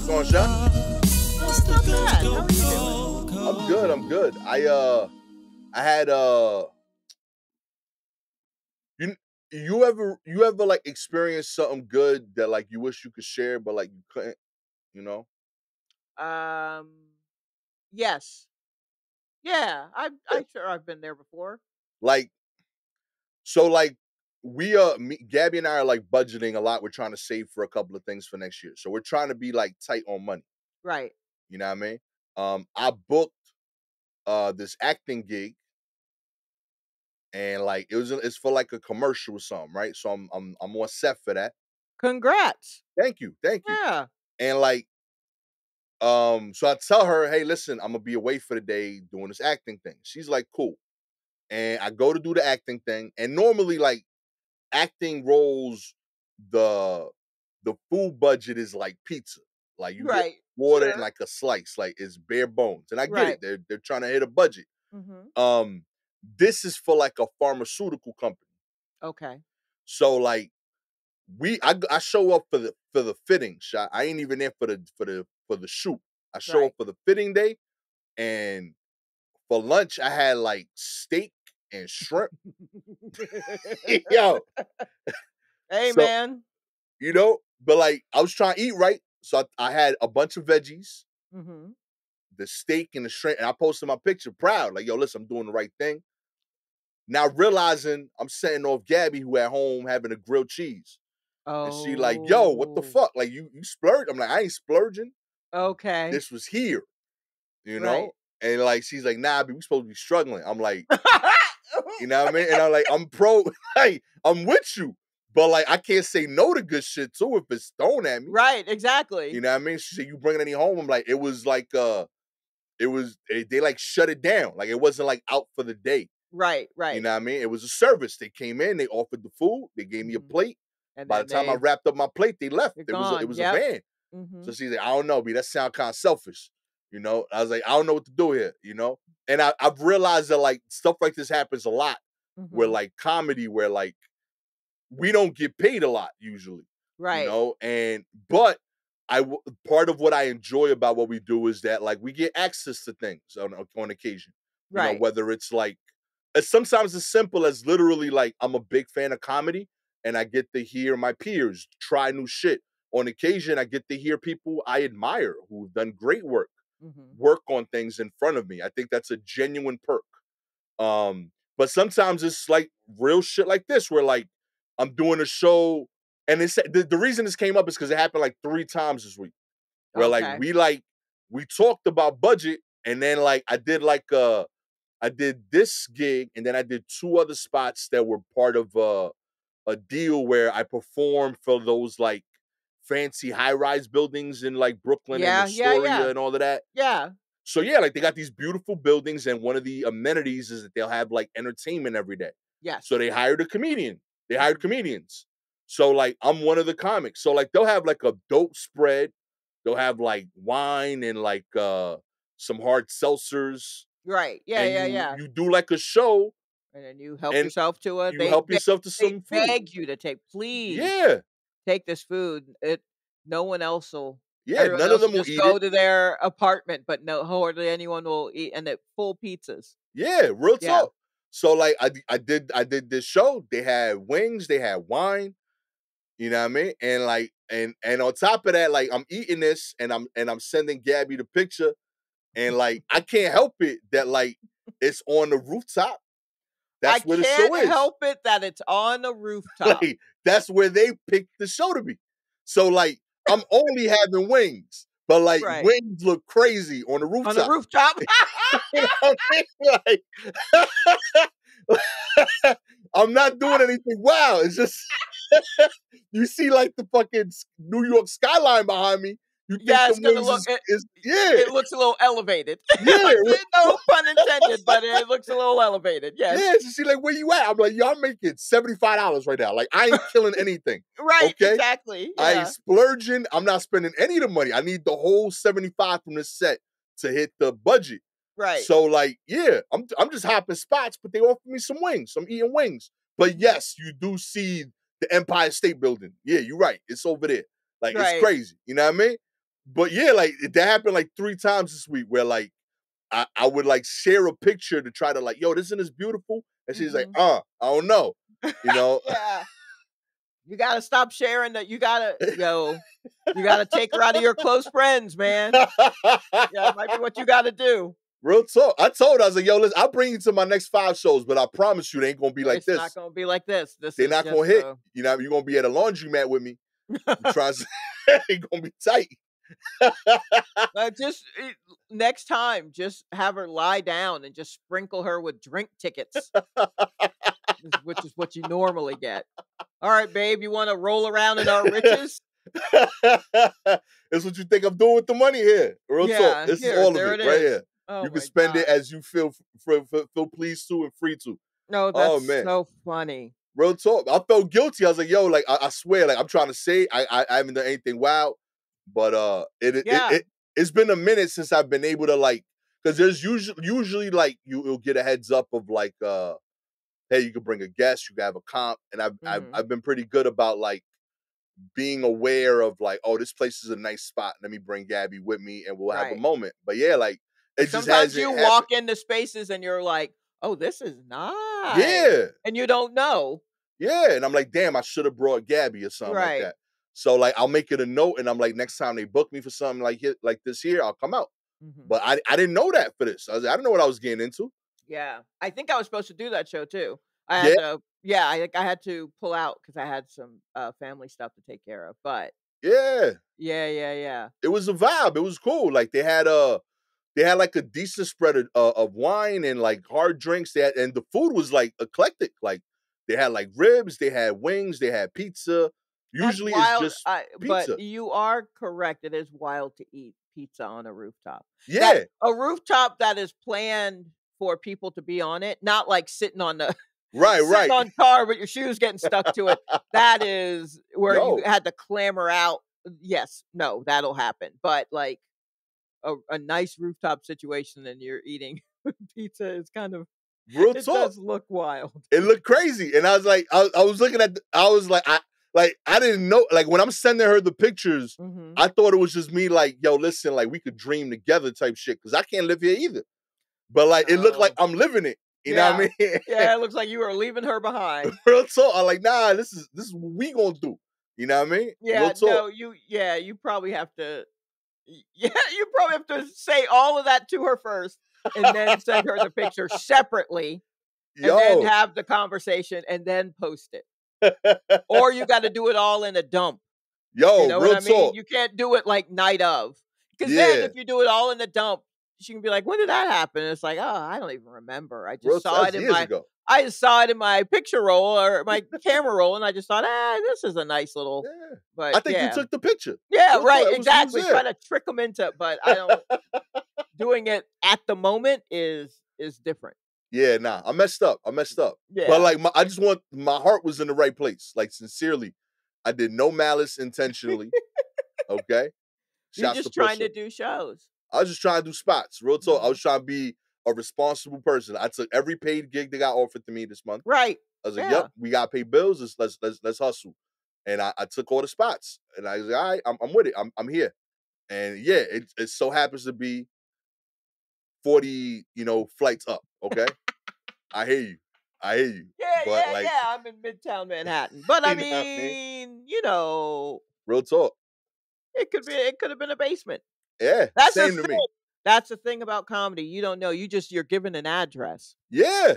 going, Sean? What's not bad. How are you doing? I'm good. I'm good. I had you you ever like experienced something good that like you wish you could share, but like you couldn't, you know? Um, yes. Yeah, Yeah. I sure I've been there before. Like so, like Gabby and I are like budgeting a lot. We're trying to save for a couple of things for next year, so we're trying to be like tight on money. Right. You know what I mean? I booked this acting gig, and like it's for like a commercial or something, right? So I'm on set for that. Congrats. Thank you. Yeah. And like, so I tell her, hey, listen, I'm gonna be away for the day doing this acting thing. She's like, cool. And I go to do the acting thing, and normally, like, acting roles, the the food budget is like pizza. Like you get Right. water and Sure. like a slice, like it's bare bones. And I get it. Right. They're trying to hit a budget. Mhm. Um, this is for like a pharmaceutical company. Okay. So like I show up for the fitting shot. I ain't even there for the shoot. I show Right. up for the fitting day, and for lunch I had like steak and shrimp. Yo, Hey, so man. but like I was trying to eat right, so I had a bunch of veggies, Mhm. the steak and the shrimp, and I posted my picture proud, like, yo, listen, I'm doing the right thing. Now realizing I'm setting off Gabby, who at home having a grilled cheese. And she like, yo, what the Oh. fuck? Like you splurged? I'm like, I ain't splurging. Okay. This was here, you Right. know? And like she's like, nah, but we supposed to be struggling. I'm like, you know what I mean? And I'm like, I'm pro, hey, I'm with you. But like I can't say no to good shit too if it's thrown at me. Right, You exactly. know what I mean? She said, you bringing any home? I'm like, it was like they like shut it down. Like it wasn't like out for the day. Right, You right. know what I mean? It was a service. They came in, they offered the food, they gave me a Mhm. plate. And By the then time I wrapped up my plate, they left. they're It gone. was a Yep. van. So Mhm. she's like, I don't know, B, that sound kind of selfish. I was like, I don't know what to do here, And I've realized that like stuff like this happens a lot where Mhm. like comedy, where like we don't get paid a lot usually, Right. and but part of what I enjoy about what we do is that like we get access to things on occasion, Right. whether it's like it's sometimes as simple as literally like I'm a big fan of comedy and I get to hear my peers try new shit. On occasion, I get to hear people I admire who've done great Mhm. work on things in front of me. I think that's a genuine perk. But sometimes it's like real shit like this, where like I'm doing a show, and the reason this came up is because it happened like 3 times this week, where Okay. we talked about budget, and then like I did this gig, and then I did 2 other spots that were part of a deal where I performed for those like fancy high-rise buildings in like Brooklyn and Yeah, yeah, Astoria yeah. and all of that. Yeah. So yeah, like they got these beautiful buildings, and one of the amenities is that they'll have like entertainment every day. So Yes. they hired a comedian. They hired Mhm. comedians. So like I'm one of the comics. So like they'll have like a dope spread. They'll have like wine and like some hard seltzers, Right. Yeah, and yeah, you yeah. you do like a show, And then you help and yourself to it. you help yourself to They some food. beg you to take, "Please Yeah. take this food." No one else will, Yeah. everyone None of else will them will just eat it. go to their apartment, but no, hardly anyone will eat, and they're full pizzas. Yeah, real Yeah. talk. So like I did this show. They had wings, they had wine. You know what I mean? And like and on top of that, like I'm eating this and I'm sending Gabby the picture, and like I can't help it that like it's on the rooftop. I That's where the show can't is. help it that it's on the rooftop. Like that's where they picked the show to be. So like I'm only having wings, but like Right. wings look crazy on the On the rooftop. rooftop. You know what I mean? Like I'm not doing anything wow. It's just you see like the fucking New York skyline behind me. You think Yeah, the it's gonna wings look is yeah, it looks a little elevated. yeah, No pun intended, but it looks a little elevated, yes. yeah. So she like, where you at? I'm like, yo, I'm making $75 right now. Like I ain't killing anything. Right, Okay. exactly, I ain't yeah. splurging. I'm not spending any of the money. I need the whole 75 from the set to hit the budget. Right. So like, yeah, I'm just hopping spots, but they offer me some wings. I'm eating wings. But yes, you do see the Empire State Building. Yeah, you're right. It's over there. Like it's Right. crazy. You know what I mean? But yeah, like that happened like 3 times this week where like I would like share a picture to try to like, yo, isn't this beautiful? And she's like, Mhm. I don't know. You know? Yeah. You gotta stop sharing that. You gotta take her out of your close friends, man. Yeah, it might be what you gotta do. Real talk. I told her, I was like, yo, listen, I'll bring you to my next 5 shows, but I promise you they ain't gonna be like It's not this. gonna be like this. This They're is not just gonna hit. You know, you're gonna be at a laundromat with me. You try to it's gonna be tight. just next time, just have her lie down and just sprinkle her with drink tickets, which is what you normally get. All right, babe, you want to roll around in our riches? That's what you think I'm doing with the money here. Real talk. Yeah, This is here, all of there it it right is. here. Oh You can my spend it god. as you feel pleased to and free to. No, Oh that's man. so funny. Real talk. I felt guilty. I was like, yo, like I swear, like I'm trying to say I haven't done anything wild, but Yeah. it's been a minute since I've been able to like because there's usually like you'll get a heads up of like hey, you can bring a guest, you can have a comp, and Mhm. I've been pretty good about like being aware of like, oh, this place is a nice spot. Let me bring Gabby with me and we'll have a Right. moment. But yeah, like it just Sometimes hasn't you happened. walk into spaces and you're like, "Oh, this is nice." Yeah. And you don't know. Yeah. And I'm like, damn, I should have brought Gabby or something like Right. that. So like I'll make it a note and I'm like, next time they book me for something like this here, I'll come out. Mhm. But I didn't know that for this. I didn't know what I was getting into. Yeah. I think I was supposed to do that show too. I had Yeah, to yeah, I had to pull out cuz I had some family stuff to take care of. But yeah. yeah, yeah, yeah. It was a vibe. It was cool. Like they had like a decent spread of wine and like hard drinks. And the food was like eclectic. Like they had like ribs, they had wings, they had pizza. That's Usually it's wild. just But pizza. you are correct. It is wild to eat pizza on a rooftop. That Yeah, a rooftop that is planned for people to be on it, not like sitting on the right, sitting right. on tar with your shoes getting stuck to it. That is where you Yo, had to clamber out. Yes, no, that'll happen. But like a nice rooftop situation and you're eating pizza is kind of real it talk. does look wild. It looked crazy, and I was like, I was looking at, I was like I didn't know. Like when I'm sending her the pictures, Mhm. I thought it was just me. Like, yo, listen, like we could dream together, type shit. Because I can't live here either. But like, it looked like No. I'm living it. You know Yeah. what I mean? Yeah, it looks like you are leaving her behind. Real talk. I'm like, nah, this is what we gonna do. You know what I mean? Real Yeah, talk. no, you probably have to yeah, you probably have to say all of that to her first and then send her the picture separately and then Yo. have the conversation and then post it. Or you gotta do it all in a dump. You Yo, know what real I mean? talk. You can't do it like night of. Because then Yeah. if you do it all in the dump, she can be like, "When did that happen?" And it's like, "Oh, I don't even remember. Real talk. That's years ago. I just saw it in my picture roll or my camera roll, and I just thought, this is a nice little." Yeah. But I think you yeah, took the picture. yeah, Real talk. right, You was exactly. there. Trying to trick them into, but I don't. Doing it at the moment is different. Yeah, nah. I messed up. I messed up. But Yeah, like I just want my heart was in the right place. Like sincerely. I did no malice intentionally. Okay. you're Shouts to just trying Pusha. to do shows. I was just trying to do spots. Real talk. I Mhm. was trying to be a responsible person. I took every paid gig that got offered to me this month. Right. I was like, "Yep, Yeah. we got to pay bills. Let's hustle." And I took all the spots, and I was like, "All right, I'm with it. I'm here." And yeah, it so happens to be 40, flights up. Okay, I hear you. I hear you. Yeah, But yeah, like, yeah. I'm in Midtown Manhattan. But I you know what I mean? mean, Real talk. it could have been a basement. Yeah, That's the same to thing. me. That's the thing about comedy. You don't know. You're given an address. Yeah,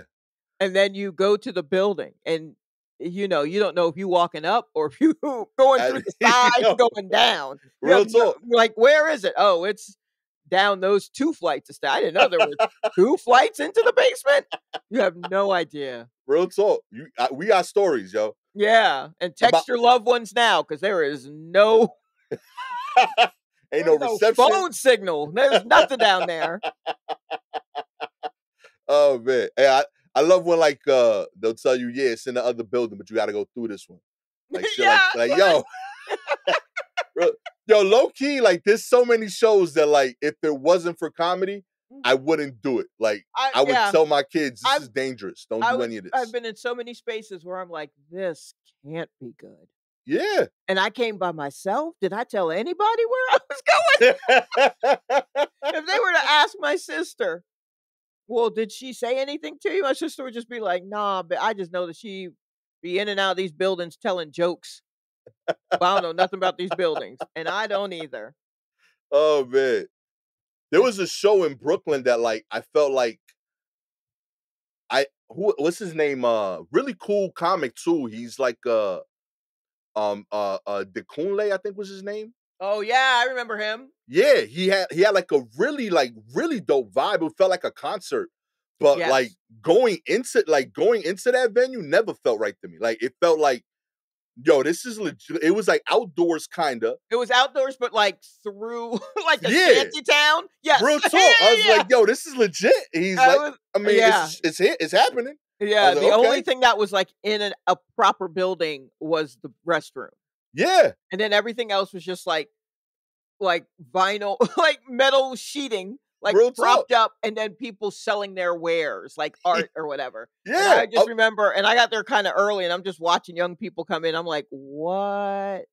And then you go to the building and you don't know if you walking up or if you going through the sides yo, going down. You have real no talk. like where is it? Oh, it's down those 2 flights of stairs. I didn't know there were 2 flights into the basement. You have no idea. Real talk. We got stories, yo. Yeah, and About text your loved ones now because ain't no there's no reception. phone signal. There's nothing down there. Oh man, hey, I love when like they'll tell you, yeah, it's in the other building, but you got to go through this one, like shit, Yeah, like right. yo, yo, low key, like there's so many shows that like if it wasn't for comedy, I wouldn't do it. Like I I would yeah, tell my kids, this I've is dangerous. Don't do any of I've this. been in so many spaces where I'm like, this can't be good. Yeah. And I came by myself. Did I tell anybody where I was going? If they were to ask my sister, well, did she say anything to you? My sister would just be like, nah, but I just know that she be in and out of these buildings telling jokes. But I don't know nothing about these buildings. And I don't either. Oh man. There It's was a show in Brooklyn that like I felt like what's his name? Really cool comic too. He's like DeCunle, I think was his name. oh yeah, I remember him. Yeah, he had like a really dope vibe. It felt like a concert. But like Yes. going into that venue never felt right to me. Like it felt like, yo, this is legit. It was like outdoors kinda. It was outdoors, but like through like a Yeah. shanty town. Yes. Real Yeah, talk. I was yeah, like, yo, this is legit. He's yeah. like, I mean, Yeah. it's happening. I Yeah. was like, The only okay. thing that was like in a proper building was the restroom. Yeah. And then everything else was just like vinyl, like metal sheeting, like Real talk. propped up, and then people selling their wares, like art or whatever. And Yeah. I just remember, and I got there kind of early, and I'm just watching young people come in. I'm like, what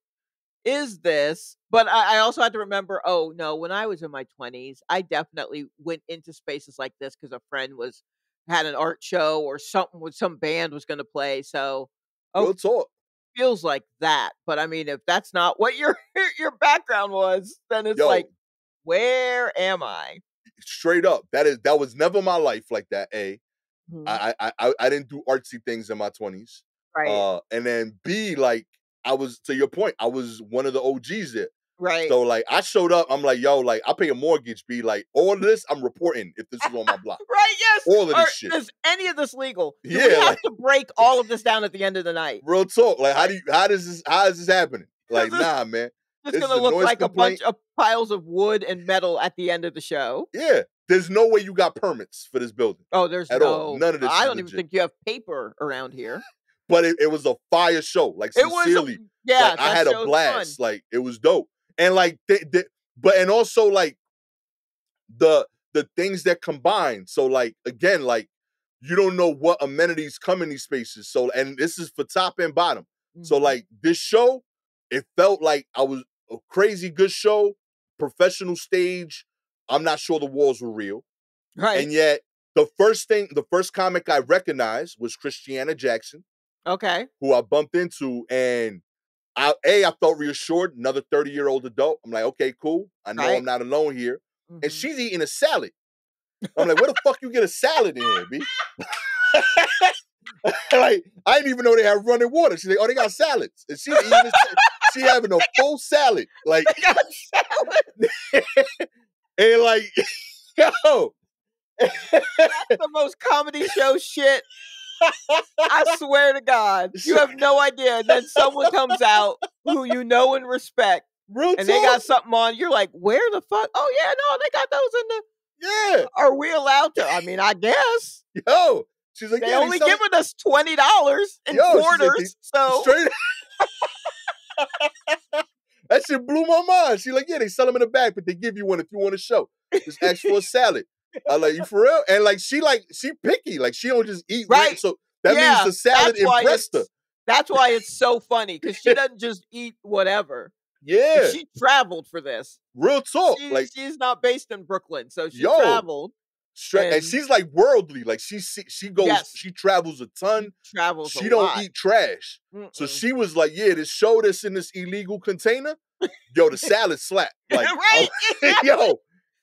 is this? But I also had to remember, oh no, when I was in my 20s, I definitely went into spaces like this because a friend was had an art show or something with some band was going to play. So, oh, Real talk. feels like that. But I mean, if that's not what your your background was, then it's like, Yo, where am I? straight up. That was never my life like that. A. Mhm. I didn't do artsy things in my 20s. Right, And then B, like I was to your point, I was one of the OGs there. right, So like I showed up, I'm like, yo, like I pay a mortgage, B. Like all of this, I'm reporting if this is on my block. right. Yes. All of Or this shit. is any of this legal? Do we Yeah, have like to break all of this down at the end of the night? real talk. Like Like, how is this happening? because Like, nah, man. it's This is gonna a look noise like a bunch complaint. of piles of wood and metal at the end of the show. Yeah. There's no way you got permits for this building Oh, there's at all. no. None of this I is don't even legit. think you have paper around here. But it was a fire show. Like It was, sincerely. yeah, Like I that had a show's fun. blast. Like it was dope. And like but and also like the things that combine. So like again, like you don't know what amenities come in these spaces. So and this is for top and bottom. So Mhm. like this show, it felt like I was a crazy good show, professional stage. I'm not sure the walls were real. Right. And yet the first comic I recognized was Christiana Jackson, Okay. who I bumped into, and I felt reassured, another 30-year-old adult. I'm like, okay, cool. I know I'm Right. not alone here. And Mhm. she's eating a salad. I'm like, where the fuck you get a salad in here, B? Like, I didn't even know they had running water. She's like, oh, they got salads. And she's eating she having a full salad. Like, They got salad. and like, yo. The most comedy show shit. I swear to God, you have no idea. And then someone comes out who you know and respect, Real and they talk. got something on. You're like, where the fuck? Oh yeah, no, they got those in the. Yeah. Are we allowed to? I mean, I guess Yo. She's like, they yeah, only selling- giving us $20 in Yo, she's like, quarters. So straight. That shit blew my mind. She like, yeah, they sell them in the back, but they give you one if you want to show. Just ask for a salad. I like, you for real? And like she picky. Like she don't just eat right, so that yeah, means the salad that's why impressed her. that's why it's so funny because she doesn't just eat whatever. Yeah. She traveled for this. Real talk. Like, She's not based in Brooklyn, so she yo, traveled. straight, and And she's like worldly. Like she goes, yes, she travels a ton. she travels a She don't lot. eat trash. So Mm-mm. she was like, yeah, this show that's in this illegal container, yo, the salad slap. Like, Right? yo,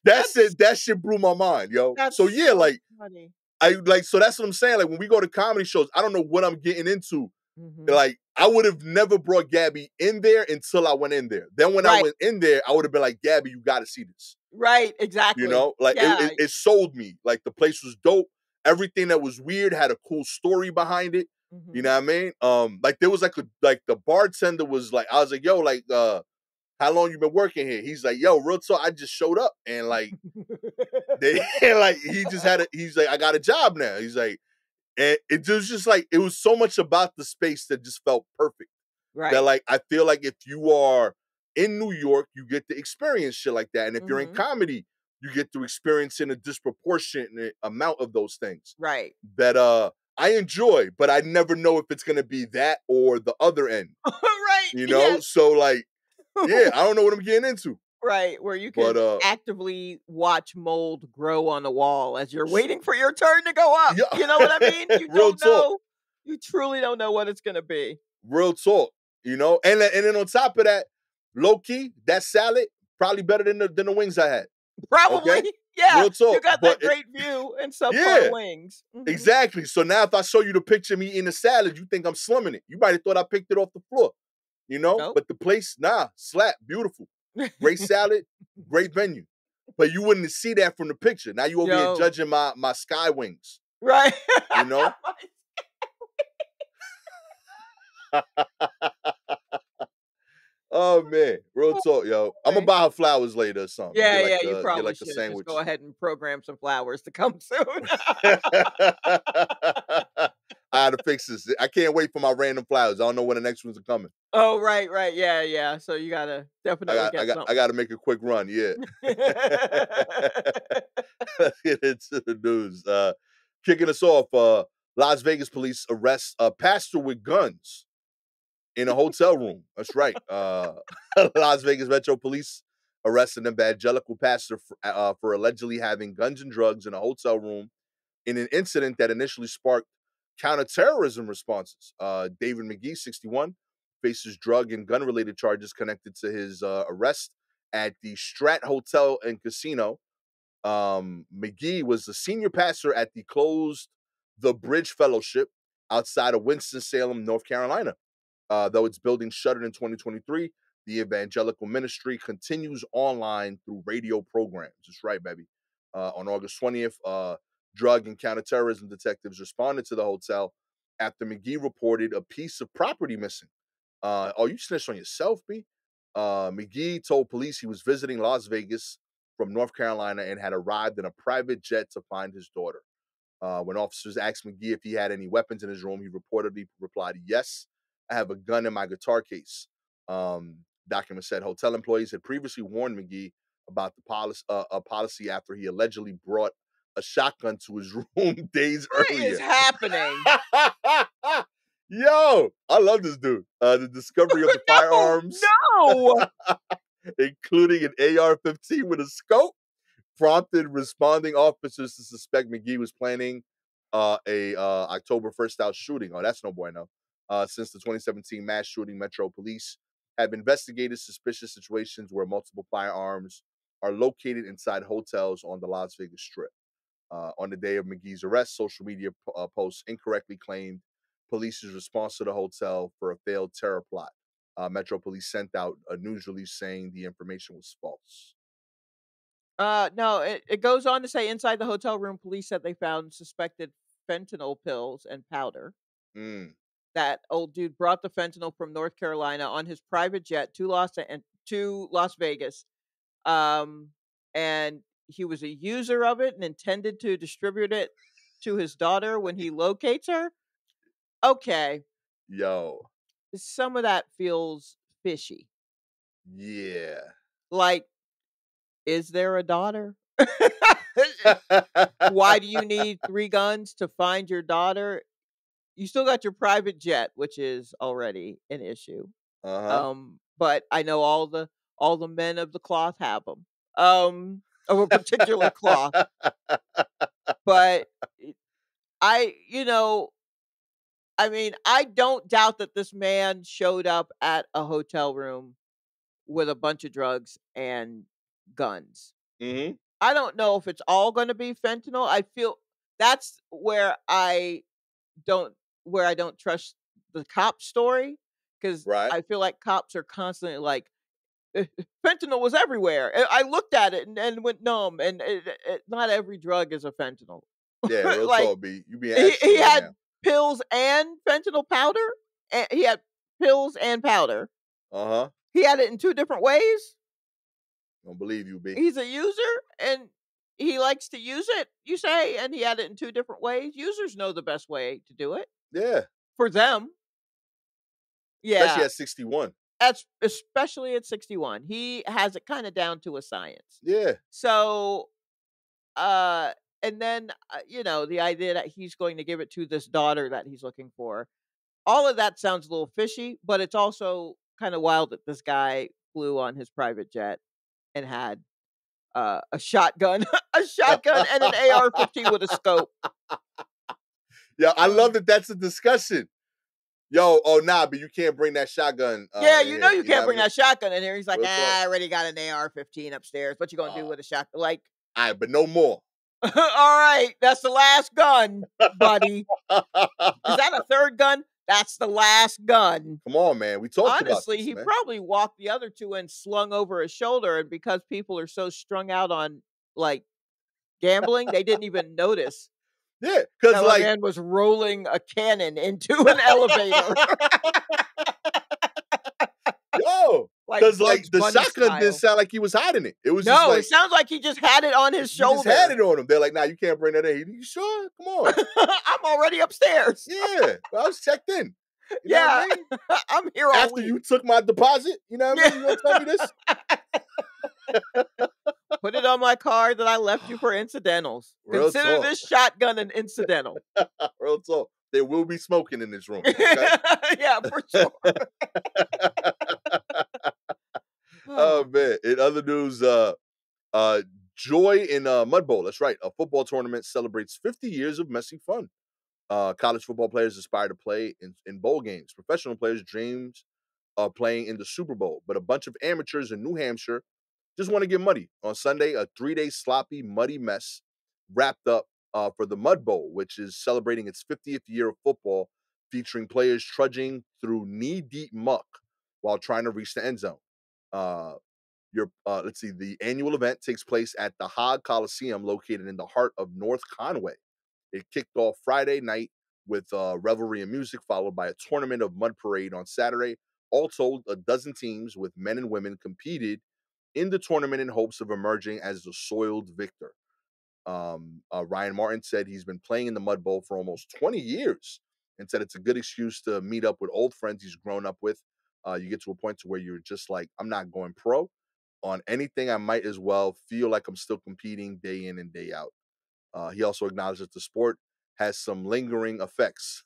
That's that shit blew my mind, yo. that's So yeah, so like funny. so that's what I'm saying. Like when we go to comedy shows, I don't know what I'm getting into. Mhm. Like I would have never brought Gabby in there until I went in there. Then when I Right. went in there, I would have been like, Gabby, you got to see this. Right, exactly. You know, like Yeah. it sold me. Like the place was dope. Everything that was weird had a cool story behind it. You Mhm. know what I mean? Like there was like the bartender was like, I was like, yo, like how long you been working here? He's like, yo, real talk, I just showed up and like they like he's like, I got a job now. He's like, and it was just like it was so much about the space that just felt perfect. That Right. like I feel like if you are in New York, you get to experience shit like that. And if you're in Mhm. comedy, you get to experience in a disproportionate amount of those things. Right. That I enjoy, but I never know if it's gonna be that or the other end, Right. you know? Yes. So, like, yeah, I don't know what I'm getting into. Right, where you But, could actively watch mold grow on the wall as you're waiting for your turn to go up. You know what I mean? yeah, You real don't talk, know. You truly don't know what it's gonna be. real talk, you know? And then on top of that, low key, that salad probably better than the wings I had. Probably. Okay? Yeah, Real you talk. got But that great view and subpar yeah, wings. Mhm. exactly. So now if I show you the picture of me eating a salad, you think I'm slumming it. You might have thought I picked it off the floor, you know? Nope. But the place, nah, slap, beautiful. Great salad, great venue. But you wouldn't see that from the picture. Now you over here Yo. judging my sky wings, Right. you know? Oh man, real talk, yo. I'm gonna Boy. buy her flowers later or something. Yeah, yeah, you Get probably like a should just go sandwich. ahead and program some flowers to come soon. I gotta fix this. I can't wait for my random flowers. I don't know when the next ones are coming. Oh, right, right. Yeah, yeah. So you gotta definitely get I something. gotta make a quick run. Yeah. Let's get into the news. Kicking us off, Las Vegas police arrest a pastor with guns in a hotel room. That's right. Las Vegas Metro Police arrested an evangelical pastor for allegedly having guns and drugs in a hotel room in an incident that initially sparked counterterrorism responses. David McGee, 61, faces drug and gun related charges connected to his arrest at the Strat Hotel and Casino. McGee was the senior pastor at the closed The Bridge Fellowship outside of Winston-Salem, North Carolina. Though its building shuttered in 2023, the evangelical ministry continues online through radio programs. That's right, baby. On August 20th, drug and counterterrorism detectives responded to the hotel after McGee reported a piece of property missing. Oh, you snitched on yourself, B? McGee told police he was visiting Las Vegas from North Carolina and had arrived in a private jet to find his daughter. When officers asked McGee if he had any weapons in his room, he reportedly replied, "Yes, I have a gun in my guitar case." Document said hotel employees had previously warned McGee about the policy after he allegedly brought a shotgun to his room days What is earlier. happening? Yo, I love this dude. The discovery of the No, firearms, no. including an AR-15 with a scope, prompted responding officers to suspect McGee was planning a October 1st style shooting. Oh, that's no bueno. Since the 2017 mass shooting, Metro Police have investigated suspicious situations where multiple firearms are located inside hotels on the Las Vegas Strip. On the day of McGee's arrest, social media posts incorrectly claimed police's response to the hotel for a failed terror plot. Metro Police sent out a news release saying the information was false. No, it goes on to say inside the hotel room, police said they found suspected fentanyl pills and powder. Mm, That old dude brought the fentanyl from North Carolina on his private jet to Las Vegas. Um, and he was a user of it and intended to distribute it to his daughter when he locates her. Okay, yo, some of that feels fishy. yeah. Like, is there a daughter? Why do you need 3 guns to find your daughter? You still got your private jet, which is already an issue. Uh-huh. But I know all the men of the cloth have them, of a particular cloth. But it I mean, I don't doubt that this man showed up at a hotel room with a bunch of drugs and guns. Mhm. I don't know if it's all gonna be fentanyl. I feel that's don't where I don't trust the cop story, because Right. I feel like cops are constantly like, fentanyl was everywhere. I looked at it and went numb, and not every drug is a fentanyl. Yeah, real Like, talk, B. You being extra he right had now. pills and fentanyl powder, and he had pills and powder. Uh-huh. He had it in 2 different ways. Don't believe you, B. He's a user, and he likes to use it, you say, and he had it in 2 different ways. Users know the best way to do it Yeah. for them. Especially Yeah, at 61. that's especially at 61. He has it kinda down to a science. Yeah. So, uh, And then, the idea that he's going to give it to this daughter that he's looking for. All of that sounds a little fishy, but it's also kind of wild that this guy flew on his private jet and had a shotgun, a shotgun, and an AR-15 with a scope. Yeah, I Oh. love that. That's a discussion. Yo, oh nah, but you can't bring that shotgun Yeah, in here. you You know can't what I bring mean? that shotgun in here. He's like, Real talk. I already got an AR-15 upstairs. What you gonna do All with a shotgun? Like, right, but no more. all right, that's the last gun, buddy. Is that a third gun? That's the last gun. Come on, man. We talked about Honestly, this, he man. probably walked the other 2 and slung over his shoulder, and because people are so strung out on, like, gambling, they didn't even notice Yeah, that because my like, man was rolling a cannon into an elevator, yo, like because like Bugs the Bunny shotgun didn't style. sound like he was hiding it. It was just No, it like sounds like he just had it on his he just had shoulder. it on him. They're like, nah, you can't bring that in. You sure? Come on. I'm already upstairs. Yeah, well, I was checked in. You know what Yeah, I mean? I'm here all After week. you took my deposit, you know what I Yeah. mean? You gonna tell me this? Put it on my card that I left you for incidentals. Real Consider talk. this shotgun an incidental. Real talk. There will be smoking in this room. Okay. Yeah, for sure. Oh Oh, man. In other news, uh Joy in Mud Bowl. That's right. A football tournament celebrates 50 years of messy fun. College football players aspire to play in bowl games. Professional players dreams of playing in the Super Bowl, but a bunch of amateurs in New Hampshire just want to get muddy. On Sunday, a 3-day sloppy, muddy mess wrapped up for the Mud Bowl, which is celebrating its 50th year of football, featuring players trudging through knee-deep muck while trying to reach the end zone. Uh, let's see, the annual event takes place at the Hog Coliseum, located in the heart of North Conway. It kicked off Friday night with revelry and music, followed by a tournament of mud parade on Saturday. All told, a dozen teams with men and women competed in the tournament in hopes of emerging as the soiled victor. Ryan Martin said he's been playing in the Mud Bowl for almost 20 years and said it's a good excuse to meet up with old friends he's grown up with. You get to a point to where you're just like, I'm not going pro on anything. I might as well feel like I'm still competing day in and day out. He also acknowledged that the sport has some lingering effects,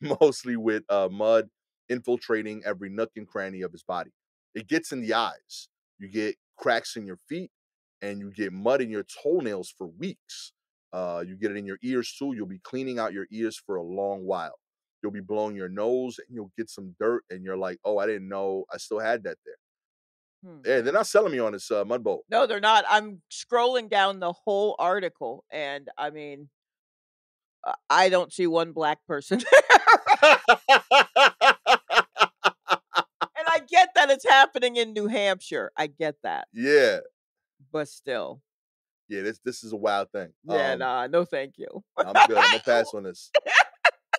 mostly with mud infiltrating every nook and cranny of his body. It gets in the eyes. You get cracks in your feet, and you get mud in your toenails for weeks. You get it in your ears too. You'll be cleaning out your ears for a long while. You'll be blowing your nose, and you'll get some dirt, and you're like, "Oh, I didn't know I still had that there." Yeah, they're man. not selling me on this mud bowl. No, they're not. I'm scrolling down the whole article, and I mean, I don't see one black person there. And I get that it's happening in New Hampshire. I get that, Yeah, but still. yeah. This is a wild thing. Yeah, nah, no thank you. I'm good. I'm gonna pass on this.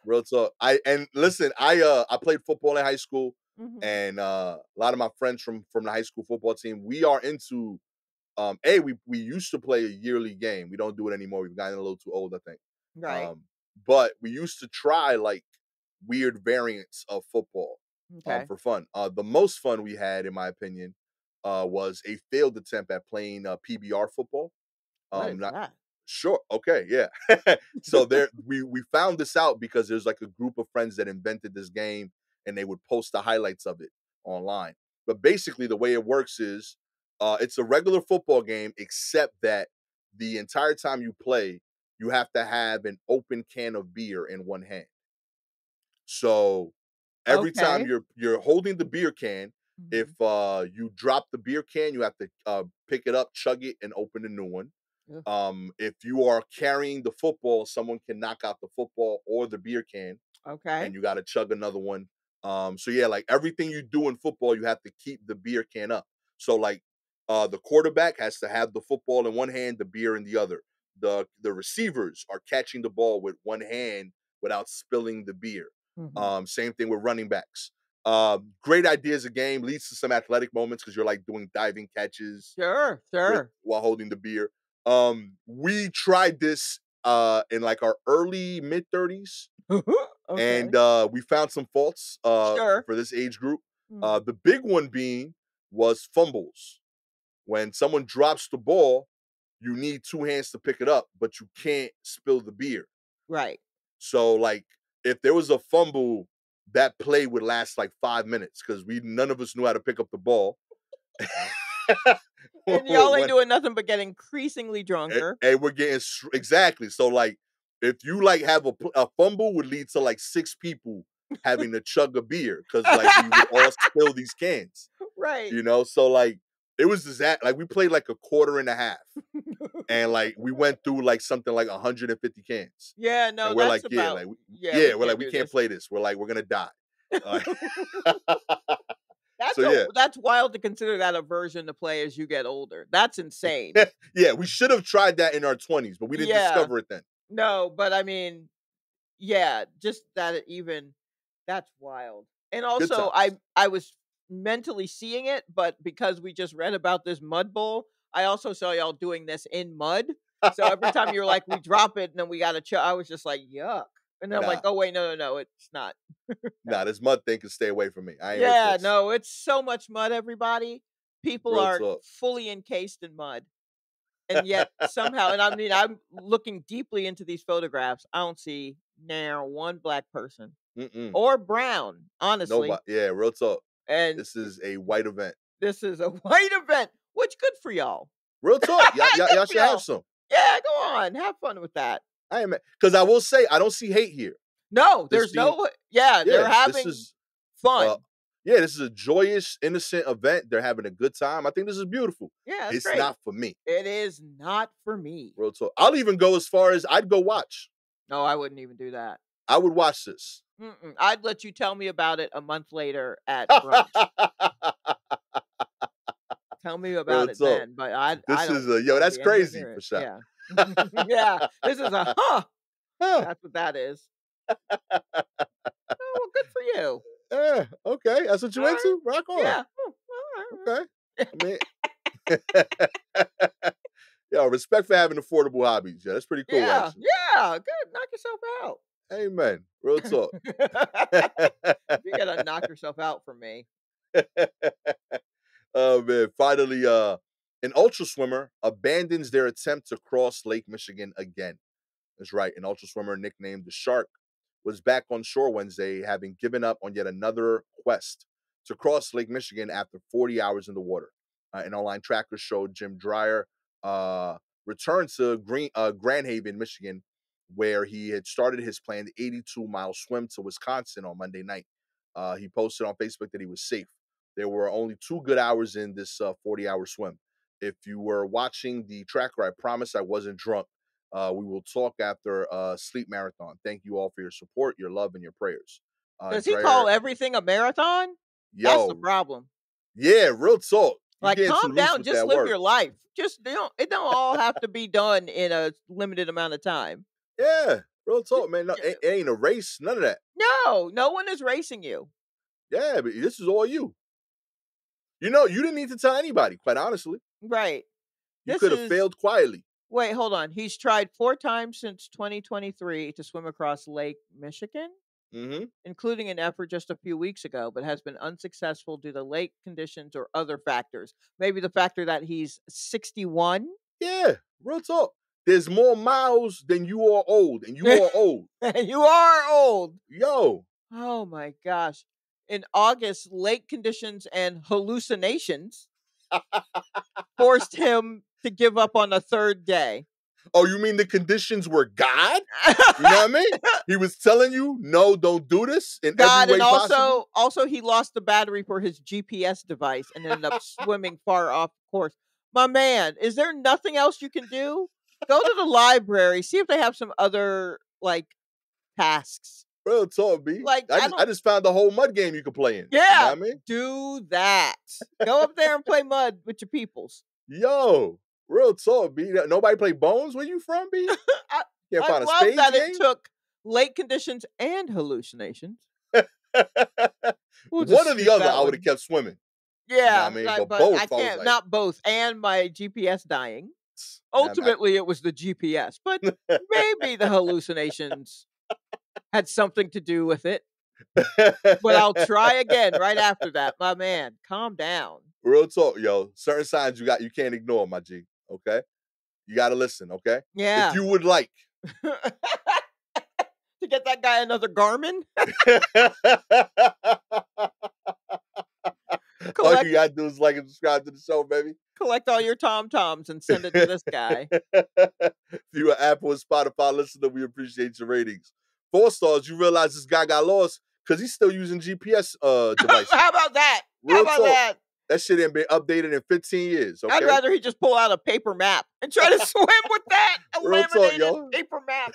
Real talk. And listen, I played football in high school, Mhm. and a lot of my friends from the high school football team, we are into we used to play a yearly game. We don't do it anymore. We've gotten a little too old, I think. Right. Um, but we used to try like weird variants of football Okay. for fun. The most fun we had, in my opinion, was a failed attempt at playing PBR football. What is Not that? sure. Okay, yeah. So there we found this out because there's like a group of friends that invented this game, and they would post the highlights of it online. But basically the way it works is it's a regular football game, except that the entire time you play, you have to have an open can of beer in one hand. So every time Okay. you're holding the beer can, if Mhm. you drop the beer can, you have to pick it up, chug it, and open a new one. Ugh. If you are carrying the football, someone can knock out the football or the beer can, Okay. and you got to chug another one. So yeah, like everything you do in football, you have to keep the beer can up. So like, the quarterback has to have the football in one hand, the beer in the other. The receivers are catching the ball with one hand without spilling the beer. Mhm. Same thing with running backs. Great idea as a game, leads to some athletic moments because you're like doing diving catches Sure, with sure. while holding the beer. We tried this in like our early mid 30s, and Okay. we found some faults Sure. for this age group. Mm. The big one being was fumbles. When someone drops the ball, you need 2 hands to pick it up, but you can't spill the beer. Right. So, like, if there was a fumble, that play would last like 5 minutes because we none of us knew how to pick up the ball. And y'all ain't when, doing nothing but getting increasingly drunker. and we're getting exactly. So, like, if you like have a fumble would lead to like 6 people having to chug a beer because like we would all spill these cans, Right. you know. So like it was that like we played like a quarter and a half, and like we went through like something like 150 cans, Yeah, and no, we're that's like, yeah, about like yeah, we we're like can't we do can't this. play this. We're like we're gonna die. Like, so yeah, That's wild to consider that a version to play as you get older. That's insane. yeah, we should have tried that in our 20s, but we didn't Yeah. discover it then. No, but I mean, yeah, just that even that's wild. And Good also times. I was mentally seeing it, but because we just read about this mud bowl, I also saw y'all doing this in mud. So every time you're like, we drop it and then we gotta I was just like, yuck. And then I'm like, Nah, oh wait, no, it's not. nah, this mud thing can stay away from me. I ain't with Yeah, this. no, it's so much mud, everybody. People Real are talk. fully encased in mud. And yet somehow, and I mean, I'm looking deeply into these photographs. I don't see now one black person Mm-mm. or brown, honestly. Nobody. Yeah, real talk. And This is a white event. this is a white event, which good for y'all. Real talk. Good Y'all for should have y'all. some. Yeah, go on, have fun with that. I am because I will say I don't see hate here. No, This there's seem no. Yeah, they're yeah, this having is uh fun. yeah, this is a joyous, innocent event. They're having a good time. I think this is beautiful. Yeah, that's It's great. not for me. It is not for me. Real talk. I'll even go as far as I'd go watch. No, I wouldn't even do that. I would watch this. I'd let you tell me about it a month later at brunch. Tell me about Real it talk. then, but I This don't is a yo, wanna that's be anywhere crazy near for it. sure. Yeah. Yeah, this is a huh, Huh. that's what that is. Oh, well, good for you. Yeah, okay. That's what you Alright. into? Rock on. Yeah. Oh, Okay. I mean yo, respect for having affordable hobbies. Yeah, that's pretty cool, yeah, actually. yeah, good, knock yourself out. Amen. Real talk. You gotta knock yourself out for me. Oh man. Finally, an ultra swimmer abandons their attempt to cross Lake Michigan again. That's right. An ultra swimmer nicknamed the Shark was back on shore Wednesday, having given up on yet another quest to cross Lake Michigan after 40 hours in the water. An online tracker showed Jim Dreyer uh, returned to Grand Haven, Michigan, where he had started his planned 82-mile swim to Wisconsin on Monday night. He posted on Facebook that he was safe. There were only 2 good hours in this 40-hour swim. If you were watching the tracker, I promise I wasn't drunk. We will talk after sleep marathon. Thank you all for your support, your love, and your prayers. Does he call Dreyer, everything a marathon? That's the yo, problem. yeah, real talk. You Like, getting too calm loose down, with just that live word. your life. Just it don't all have to be done in a limited amount of time. Yeah, real talk, man. No, it ain't a race, none of that. No, no one is racing you. Yeah, but this is all you. You know, you didn't need to tell anybody, quite honestly. Right. You This could have is failed quietly. wait, hold on. He's tried 4 times since 2023 to swim across Lake Michigan, Mm-hmm. including an effort just a few weeks ago, but has been unsuccessful due to lake conditions or other factors. Maybe the factor that he's 61. Yeah, real talk. There's more miles than you are old, and you are old. You are old. Yo. Oh my gosh. In August, lake conditions and hallucinations forced him to give up on the third day. Oh, you mean the conditions were God? You know what I mean? He was telling you, no, don't do this in every God, and way possible. also he lost the battery for his GPS device and ended up swimming far off course. My man, is there nothing else you can do? Go to the library, see if they have some other like tasks. Real talk, B. Like I I don't just found the whole mud game you could play in. You know yeah, what I mean? do that. Go up there and play mud with your peoples. Yo, real talk, B. Nobody play Bones? Where you from, B? I, Can't I find a love spades that it game? took late conditions and hallucinations. We'll One just or the skip other, that I would have one. kept swimming. You know what Yeah, I mean? But but I both, I was can't. like, Not both, and my GPS dying. nah, Ultimately, it was the GPS, but maybe the hallucinations had something to do with it. But I'll try again right after that. My man, calm down. real talk, yo. Certain signs you can't ignore, my G. Okay? You got to listen, okay? Yeah. If you would like. To get that guy another Garmin? All you got to do is like and subscribe to the show, baby. Collect all your Tom-Toms and send it to this guy. If you're an Apple and Spotify listener, we appreciate your ratings. 4 stars, you realize this guy got lost because he's still using GPS devices. How about that? Real How about talk. that? That shit ain't been updated in 15 years, okay? I'd rather he just pull out a paper map and try to swim with that. A Real talk, laminated yo. paper map.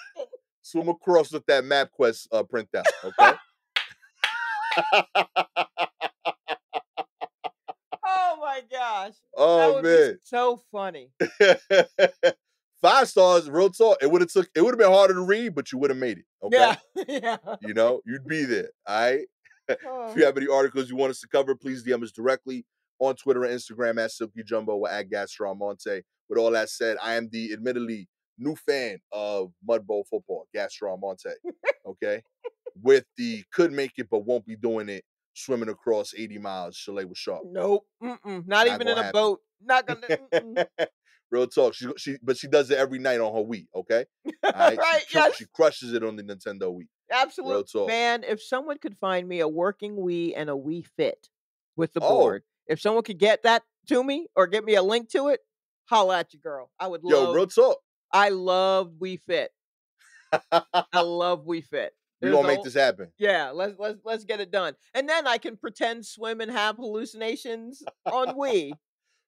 Swim across with that MapQuest printout, okay? Oh my gosh. Oh, that would man. be so funny. 5 stars, real talk. It would have been harder to read, but you would have made it. Okay. Yeah. Yeah. You know, you'd be there. All right. If you have any articles you want us to cover, please DM us directly on Twitter and Instagram at Silky Jumbo or at Gastor Almonte. With all that said, I am the admittedly new fan of Mud Bowl football, Gastor Almonte. Okay. With the could make it but won't be doing it, swimming across 80 miles, Shalewa Sharpe. Nope. Not even in a boat. Not gonna. Real talk. But she does it every night on her Wii, okay? All right. Right, yes. She crushes it on the Nintendo Wii. Absolutely. Real talk. Man, if someone could find me a working Wii and a Wii Fit with the board, if someone could get that to me or get me a link to it, holla at you, girl. I would love. Yo, real talk. I love Wii Fit. I love Wii Fit. We're gonna make this happen. Yeah, let's get it done. And then I can pretend swim and have hallucinations on Wii.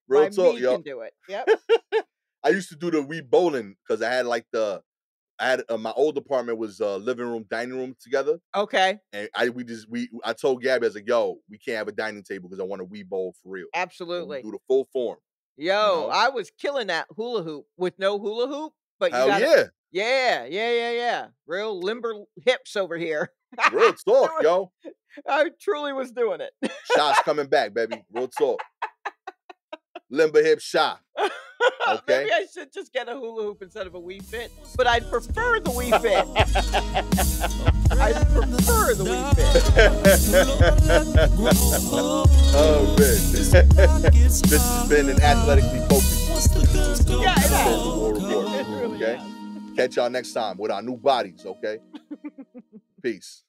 Real My talk, me yo. can do it. Yep. I used to do the Wii bowling because I had my old apartment was living room, dining room together. Okay. And I told Gabby, I was like, yo, we can't have a dining table because I want a Wii bowl for real. Absolutely. Do the full form. Yo, you know? I was killing that hula hoop with no hula hoop, but Hell yeah. Yeah. Real limber hips over here. Real talk, yo. I truly was doing it. Shots coming back, baby. Real talk. Limber hip shot. Okay. Maybe I should just get a hula hoop instead of a Wii Fit, but I'd prefer the Wii Fit. I'd prefer the Wii Fit. Oh, man. This has been an athletically focused. Yeah, it has. Report, It really okay? has. Catch y'all next time with our new bodies, okay? Peace.